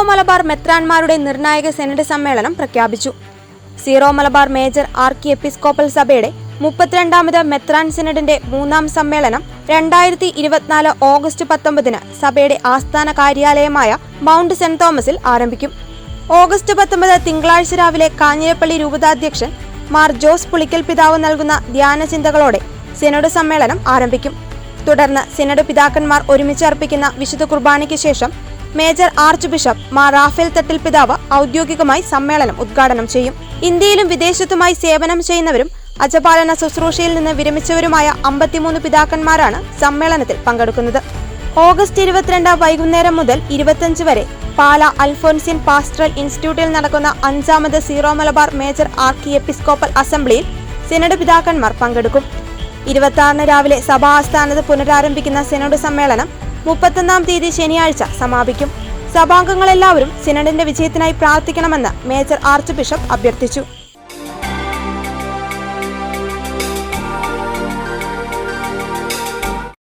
മലബാർ മെത്രാൻമാരുടെ നിർണായക സെനഡ് സമ്മേളനം പ്രഖ്യാപിച്ചു. സീറോ മലബാർ മേജർ ആർക്കി എപ്പിസ്കോപ്പൽ സഭയുടെ 32ാമത് മെത്രാൻ സെനഡിന്റെ 3ാം സമ്മേളനം 2024 ഓഗസ്റ്റ് 19 സഭയുടെ ആസ്ഥാന കാര്യാലയമായ മൗണ്ട് സെന്റ് തോമസിൽ ആരംഭിക്കും. ഓഗസ്റ്റ് 19 തിങ്കളാഴ്ച രാവിലെ കാഞ്ഞിരപ്പള്ളി രൂപതാധ്യക്ഷൻ മാർ ജോസ് പുളിക്കൽ പിതാവ് നൽകുന്ന ധ്യാന ചിന്തകളോടെ സെനഡ് സമ്മേളനം ആരംഭിക്കും. തുടർന്ന് സെനഡ് പിതാക്കന്മാർ ഒരുമിച്ച് അർപ്പിക്കുന്ന വിശുദ്ധ കുർബാനയ്ക്ക് ശേഷം major archbishop Mar Raphael Thattil പിതാവ് ഔദ്യോഗികമായി സമ്മേളനം ഉദ്ഘാടനം ചെയ്യും. ഇന്ത്യയിലും വിദേശത്തുമായി സേവനം ചെയ്യുന്നവരും അജപാലന ശുശ്രൂഷയിൽ നിന്ന് വിരമിച്ചവരുമായ 53 പിതാക്കന്മാരാണ് സമ്മേളനത്തിൽ പങ്കെടുക്കുന്നത്. ഓഗസ്റ്റ് 22 വൈകുന്നേരം മുതൽ 25 വരെ പാല അൽഫോൻസിയൻ പാസ്റ്ററൽ ഇൻസ്റ്റിറ്റ്യൂട്ടിൽ നടക്കുന്ന 5ാമത് സീറോ മലബാർ മേജർ ആർക്കി എപ്പിസ്കോപ്പൽ അസംബ്ലിയിൽ സെനഡ് പിതാക്കന്മാർ പങ്കെടുക്കും. 26 രാവിലെ സഭാ ആസ്ഥാനത്ത് പുനരാരംഭിക്കുന്ന സെനഡ് സമ്മേളനം 31-ാം തീയതി ശനിയാഴ്ച സമാപിക്കും. സഭാംഗങ്ങളെല്ലാവരും സെനഡിന്റെ വിജയത്തിനായി പ്രാർത്ഥിക്കണമെന്ന് മേജർ ആർച്ച് ബിഷപ്പ് അഭ്യർത്ഥിച്ചു.